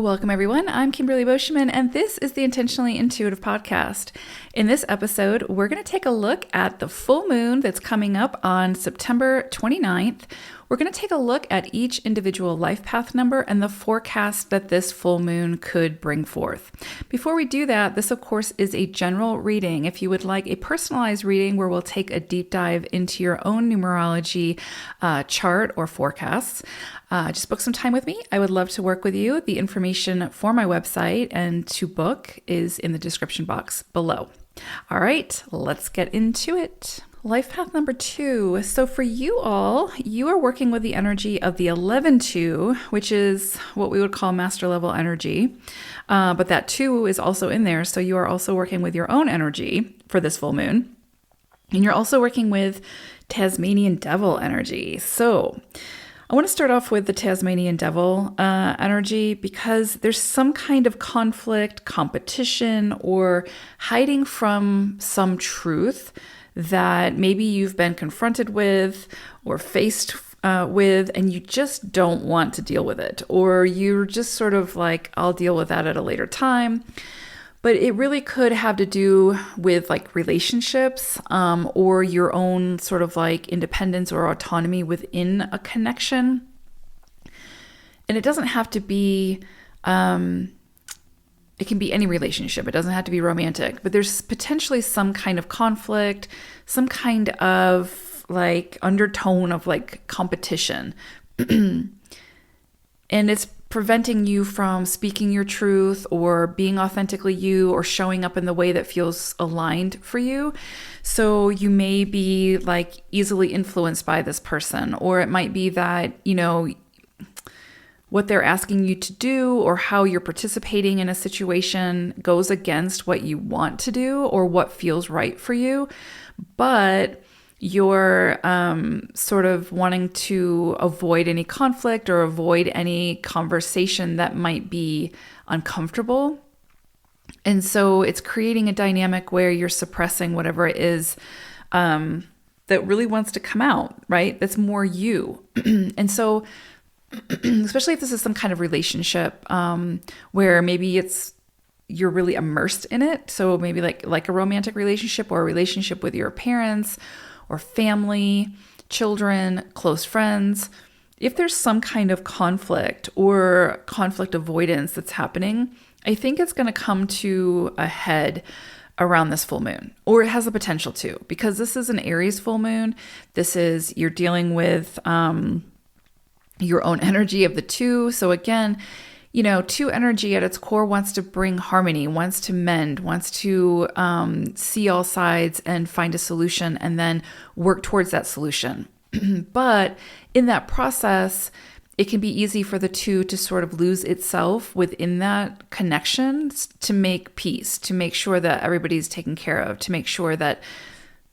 Welcome, everyone. I'm Kimberly Boschman, and this is the Intentionally Intuitive Podcast. In this episode, we're going to take a look at the full moon that's coming up on September 29th. We're going to take a look at each individual life path number and the forecast that this full moon could bring forth. Before we do that, this, of course, is a general reading. If you would like a personalized reading where we'll take a deep dive into your own numerology chart or forecasts, just book some time with me. I would love to work with you. The information for my website and to book is in the description box below. All right, let's get into it. Life path number 2. So for you all, you are working with the energy of the 11-2, which is what we would call master level energy. But that 2 is also in there. So you are also working with your own energy for this full moon. And you're also working with Tasmanian devil energy. So I want to start off with the Tasmanian devil energy because there's some kind of conflict, competition, or hiding from some truth that maybe you've been confronted with or faced with, and you just don't want to deal with it. Or you're just sort of like, I'll deal with that at a later time. But it really could have to do with like relationships or your own sort of like independence or autonomy within a connection. And it doesn't have to be, it can be any relationship. It doesn't have to be romantic, but there's potentially some kind of conflict, some kind of like undertone of like competition. And it's preventing you from speaking your truth or being authentically you or showing up in the way that feels aligned for you. So you may be like easily influenced by this person, or it might be that, you know, what they're asking you to do or how you're participating in a situation goes against what you want to do or what feels right for you. But you're sort of wanting to avoid any conflict or avoid any conversation that might be uncomfortable. And so it's creating a dynamic where you're suppressing whatever it is that really wants to come out, right? That's more you. And so especially if this is some kind of relationship where maybe you're really immersed in it. So maybe like a romantic relationship or a relationship with your parents or family, children, close friends. If there's some kind of conflict or conflict avoidance that's happening, I think it's going to come to a head around this full moon, or it has the potential to, because this is an Aries full moon. You're dealing with your own energy of the 2. So again, you know, 2 energy at its core wants to bring harmony, wants to mend, wants to see all sides and find a solution and then work towards that solution. But in that process, it can be easy for the 2 to sort of lose itself within that connection to make peace, to make sure that everybody's taken care of, to make sure that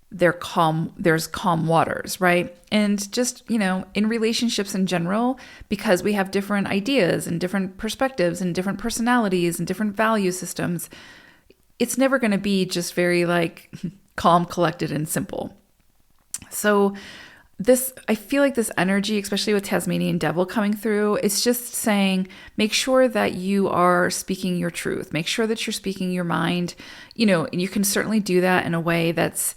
there's calm waters, right? And just, you know, in relationships in general, because we have different ideas and different perspectives and different personalities and different value systems, it's never going to be just very like calm, collected, and simple. So I feel like this energy, especially with Tasmanian devil coming through, it's just saying, make sure that you are speaking your truth. Make sure that you're speaking your mind, you know, and you can certainly do that in a way that's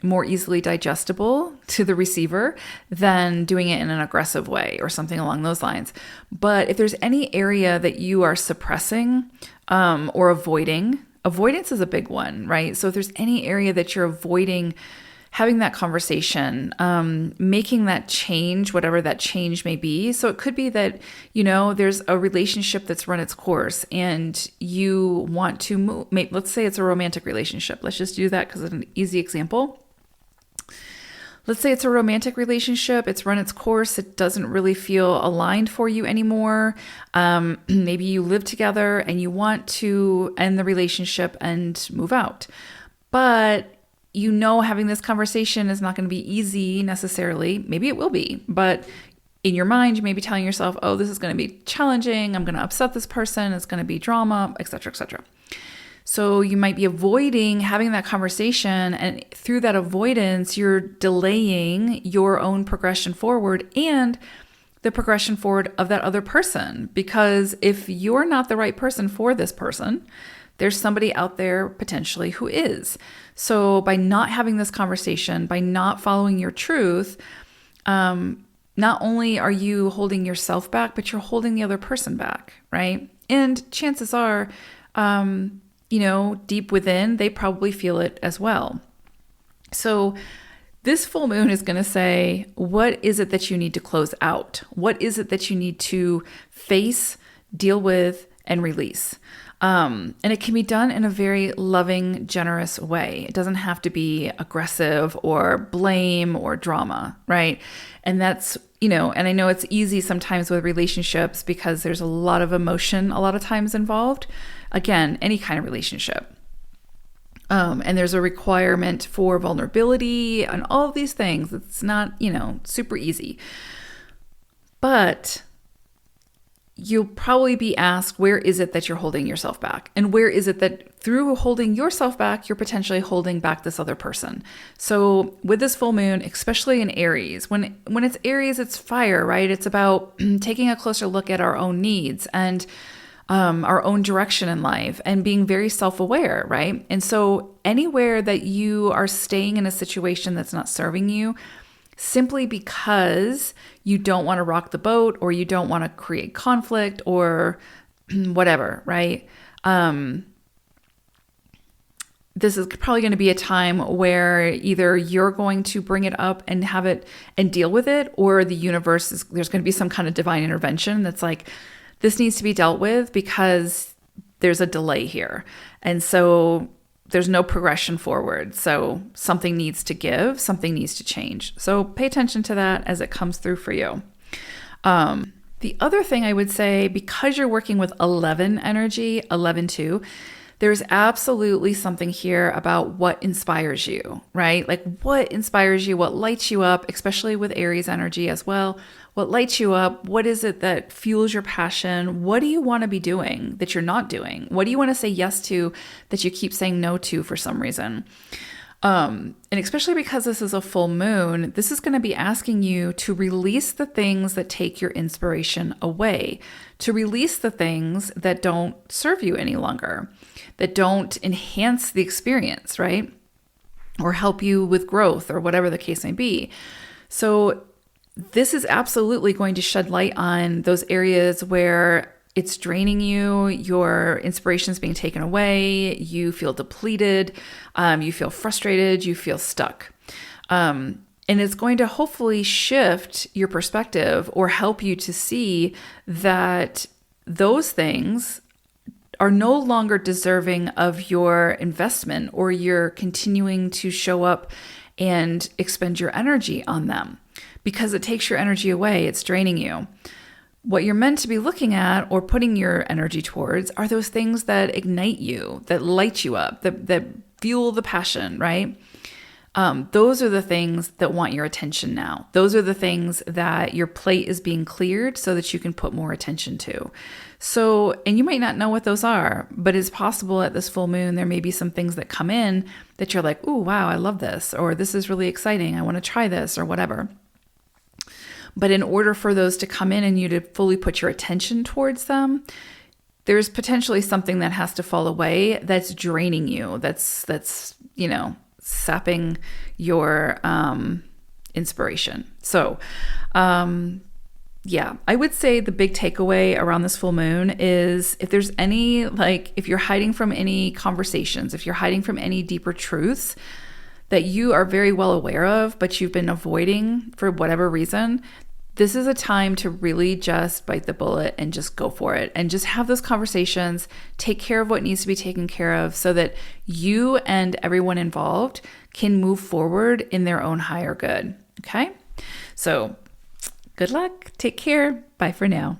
more easily digestible to the receiver than doing it in an aggressive way or something along those lines. But if there's any area that you are suppressing or avoiding, avoidance is a big one, right? So if there's any area that you're avoiding having that conversation, making that change, whatever that change may be. So it could be that, you know, there's a relationship that's run its course and you want to move. Let's say it's a romantic relationship. Let's just do that because it's an easy example. Let's say it's a romantic relationship. It's run its course. It doesn't really feel aligned for you anymore. Maybe you live together and you want to end the relationship and move out. But you know, having this conversation is not going to be easy necessarily. Maybe it will be, but in your mind, you may be telling yourself, oh, this is going to be challenging. I'm going to upset this person. It's going to be drama, et cetera, et cetera. So you might be avoiding having that conversation, and through that avoidance, you're delaying your own progression forward and the progression forward of that other person. Because if you're not the right person for this person, there's somebody out there potentially who is. So by not having this conversation, by not following your truth, not only are you holding yourself back, but you're holding the other person back, right? And chances are, deep within, they probably feel it as well. So this full moon is going to say, what is it that you need to close out? What is it that you need to face, deal with, and release? And it can be done in a very loving, generous way. It doesn't have to be aggressive or blame or drama, right? And that's, and I know it's easy sometimes with relationships because there's a lot of emotion a lot of times involved. Again, any kind of relationship. And there's a requirement for vulnerability and all of these things. It's not, super easy. But you'll probably be asked, where is it that you're holding yourself back? And where is it that through holding yourself back, you're potentially holding back this other person? So with this full moon, especially in Aries, when it's Aries, it's fire, right? It's about taking a closer look at our own needs and our own direction in life and being very self-aware, right? And so anywhere that you are staying in a situation that's not serving you, simply because you don't want to rock the boat or you don't want to create conflict or whatever, right? This is probably going to be a time where either you're going to bring it up and have it and deal with it, or the universe there's going to be some kind of divine intervention that's like, this needs to be dealt with because there's a delay here. And so there's no progression forward. So something needs to give, something needs to change. So pay attention to that as it comes through for you. The other thing I would say, because you're working with 11 energy, 11-2, there's absolutely something here about what inspires you, right? Like what inspires you, what lights you up, especially with Aries energy as well. What lights you up? What is it that fuels your passion? What do you want to be doing that you're not doing? What do you want to say yes to that you keep saying no to for some reason? And especially because this is a full moon, this is going to be asking you to release the things that take your inspiration away, to release the things that don't serve you any longer, that don't enhance the experience, right? Or help you with growth or whatever the case may be. So this is absolutely going to shed light on those areas where it's draining you, your inspiration is being taken away, you feel depleted, you feel frustrated, you feel stuck. And it's going to hopefully shift your perspective or help you to see that those things are no longer deserving of your investment or you're continuing to show up and expend your energy on them. Because it takes your energy away, it's draining you. What you're meant to be looking at or putting your energy towards are those things that ignite you, that light you up, that fuel the passion, right? Those are the things that want your attention now. Those are the things that your plate is being cleared so that you can put more attention to. So, and you might not know what those are, but it's possible at this full moon, there may be some things that come in that you're like, oh, wow, I love this, or this is really exciting. I want to try this or whatever. But in order for those to come in and you to fully put your attention towards them, there's potentially something that has to fall away that's draining you, that's sapping your inspiration. So, I would say the big takeaway around this full moon is if there's any, if you're hiding from any conversations, if you're hiding from any deeper truths that you are very well aware of, but you've been avoiding for whatever reason, this is a time to really just bite the bullet and just go for it and just have those conversations, take care of what needs to be taken care of so that you and everyone involved can move forward in their own higher good. Okay? So good luck. Take care. Bye for now.